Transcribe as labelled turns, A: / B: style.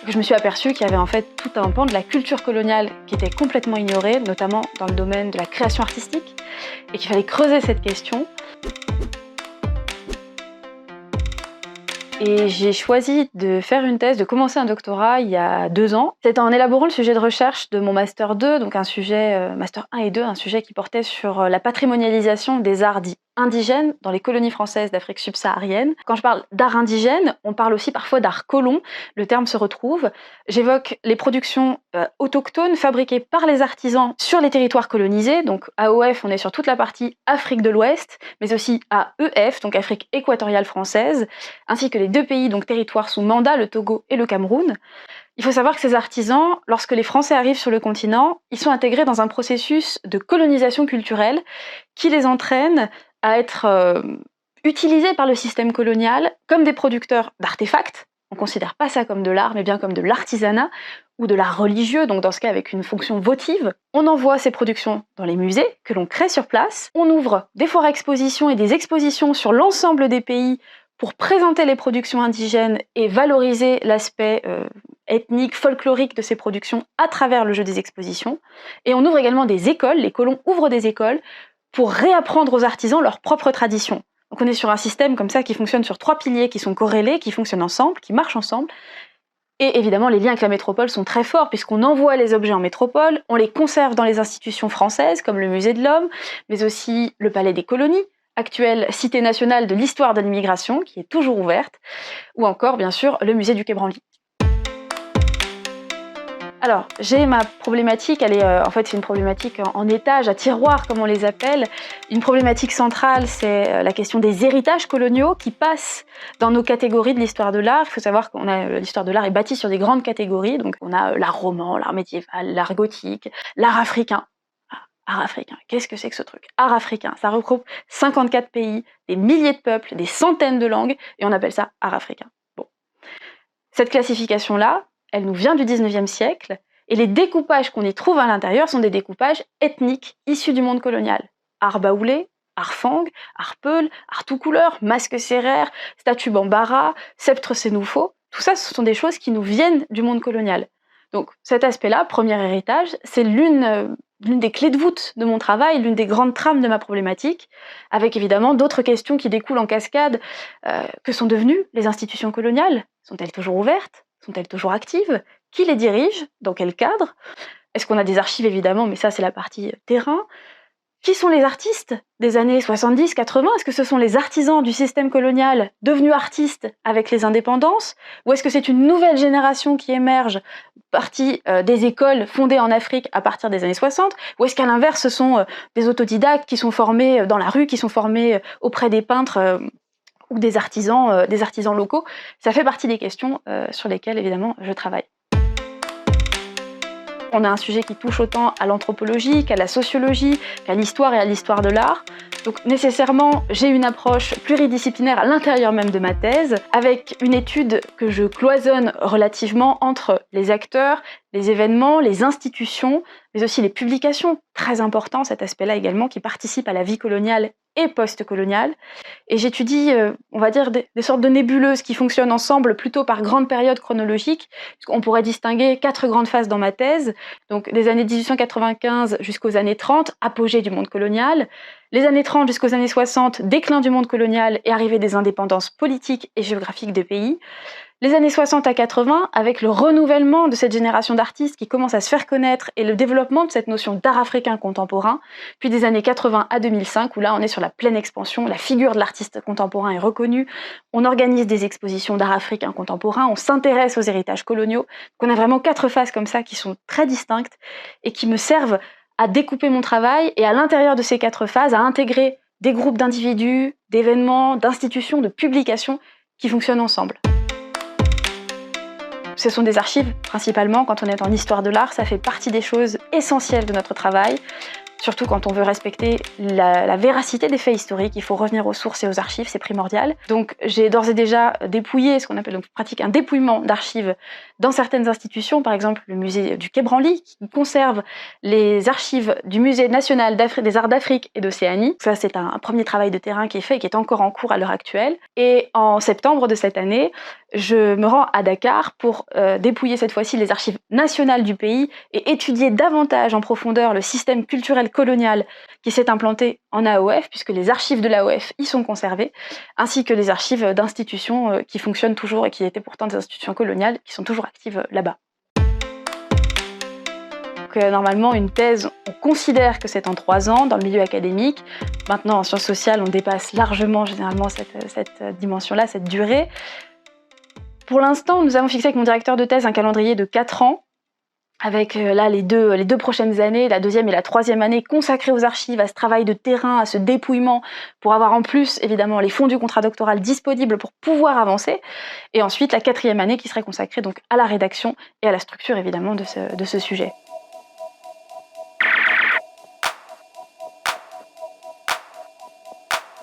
A: que je me suis aperçue qu'il y avait en fait tout un pan de la culture coloniale qui était complètement ignoré, notamment dans le domaine de la création artistique, et qu'il fallait creuser cette question. Et j'ai choisi de faire une thèse, de commencer un doctorat il y a 2 ans. C'est en élaborant le sujet de recherche de mon Master 2, donc un sujet, Master 1 et 2, un sujet qui portait sur la patrimonialisation des arts dits indigènes dans les colonies françaises d'Afrique subsaharienne. Quand je parle d'art indigène, on parle aussi parfois d'art colon, le terme se retrouve. J'évoque les productions autochtones fabriquées par les artisans sur les territoires colonisés, donc AOF, on est sur toute la partie Afrique de l'Ouest, mais aussi AEF, donc Afrique équatoriale française, ainsi que les 2 pays, donc territoires sous mandat, le Togo et le Cameroun. Il faut savoir que ces artisans, lorsque les Français arrivent sur le continent, ils sont intégrés dans un processus de colonisation culturelle qui les entraîne à être utilisés par le système colonial comme des producteurs d'artefacts. On ne considère pas ça comme de l'art, mais bien comme de l'artisanat ou de l'art religieux, donc dans ce cas avec une fonction votive. On envoie ces productions dans les musées que l'on crée sur place. On ouvre des foires à expositions et des expositions sur l'ensemble des pays pour présenter les productions indigènes et valoriser l'aspect ethnique, folklorique de ces productions à travers le jeu des expositions. Et on ouvre également des écoles, les colons ouvrent des écoles pour réapprendre aux artisans leurs propres traditions. Donc on est sur un système comme ça qui fonctionne sur 3 piliers qui sont corrélés, qui fonctionnent ensemble, qui marchent ensemble. Et évidemment, les liens avec la métropole sont très forts puisqu'on envoie les objets en métropole, on les conserve dans les institutions françaises comme le Musée de l'Homme, mais aussi le Palais des Colonies, actuelle Cité nationale de l'histoire de l'immigration, qui est toujours ouverte, ou encore, bien sûr, le musée du Quai Branly. Alors, j'ai ma problématique, elle est en fait c'est une problématique en étage, à tiroir comme on les appelle. Une problématique centrale, c'est la question des héritages coloniaux qui passent dans nos catégories de l'histoire de l'art. Il faut savoir que l'histoire de l'art est bâtie sur des grandes catégories, donc on a l'art roman, l'art médiéval, l'art gothique, l'art africain. Art africain, qu'est-ce que c'est que ce truc? Art africain, ça regroupe 54 pays, des milliers de peuples, des centaines de langues, et on appelle ça art africain. Bon. Cette classification-là, elle nous vient du 19e siècle, et les découpages qu'on y trouve à l'intérieur sont des découpages ethniques issus du monde colonial. Art baoulé, art fang, art peul, art tout couleur, masque sérère, statue bambara, sceptre sénoufo, tout ça, ce sont des choses qui nous viennent du monde colonial. Donc cet aspect-là, premier héritage, c'est l'une des clés de voûte de mon travail, l'une des grandes trames de ma problématique, avec évidemment d'autres questions qui découlent en cascade. Que sont devenues les institutions coloniales? Sont-elles toujours ouvertes? Sont-elles toujours actives? Qui les dirige? Dans quel cadre? Est-ce qu'on a des archives évidemment, mais ça c'est la partie terrain. Qui sont les artistes des années 70-80? Est-ce que ce sont les artisans du système colonial devenus artistes avec les indépendances? Ou est-ce que c'est une nouvelle génération qui émerge, partie des écoles fondées en Afrique à partir des années 60? Ou est-ce qu'à l'inverse, ce sont des autodidactes qui sont formés dans la rue, qui sont formés auprès des peintres ou des artisans locaux? Ça fait partie des questions sur lesquelles, évidemment, je travaille. On a un sujet qui touche autant à l'anthropologie qu'à la sociologie, qu'à l'histoire et à l'histoire de l'art. Donc nécessairement, j'ai une approche pluridisciplinaire à l'intérieur même de ma thèse, avec une étude que je cloisonne relativement entre les acteurs, les événements, les institutions, mais aussi les publications, très important cet aspect-là également, qui participent à la vie coloniale et post-coloniale. Et j'étudie, on va dire, des sortes de nébuleuses qui fonctionnent ensemble plutôt par grandes périodes chronologiques. On pourrait distinguer 4 grandes phases dans ma thèse, donc des années 1895 jusqu'aux années 30, apogée du monde colonial, les années 30 jusqu'aux années 60, déclin du monde colonial et arrivée des indépendances politiques et géographiques des pays, les années 60 à 80, avec le renouvellement de cette génération d'artistes qui commence à se faire connaître et le développement de cette notion d'art africain contemporain, puis des années 80 à 2005, où là on est sur la pleine expansion, la figure de l'artiste contemporain est reconnue, on organise des expositions d'art africain contemporain, on s'intéresse aux héritages coloniaux, donc on a vraiment 4 phases comme ça qui sont très distinctes et qui me servent à découper mon travail et à l'intérieur de ces 4 phases, à intégrer des groupes d'individus, d'événements, d'institutions, de publications qui fonctionnent ensemble. Ce sont des archives, principalement, quand on est en histoire de l'art, ça fait partie des choses essentielles de notre travail. Surtout quand on veut respecter la véracité des faits historiques, il faut revenir aux sources et aux archives, c'est primordial. Donc j'ai d'ores et déjà dépouillé, ce qu'on appelle, donc je pratique un dépouillement d'archives dans certaines institutions, par exemple le musée du Quai Branly, qui conserve les archives du Musée national des arts d'Afrique et d'Océanie. Ça, c'est un premier travail de terrain qui est fait et qui est encore en cours à l'heure actuelle. Et en septembre de cette année, je me rends à Dakar pour dépouiller cette fois-ci les archives nationales du pays et étudier davantage en profondeur le système culturel colonial qui s'est implanté en AOF, puisque les archives de l'AOF y sont conservées, ainsi que les archives d'institutions qui fonctionnent toujours et qui étaient pourtant des institutions coloniales, qui sont toujours actives là-bas. Normalement, une thèse, on considère que c'est en 3 ans dans le milieu académique. Maintenant, en sciences sociales, on dépasse largement généralement cette dimension-là, cette durée. Pour l'instant, nous avons fixé avec mon directeur de thèse un calendrier de 4 ans, avec là les deux prochaines années, la 2e et la 3e année consacrées aux archives, à ce travail de terrain, à ce dépouillement, pour avoir en plus évidemment les fonds du contrat doctoral disponibles pour pouvoir avancer, et ensuite la 4e année qui serait consacrée donc à la rédaction et à la structure évidemment de ce sujet.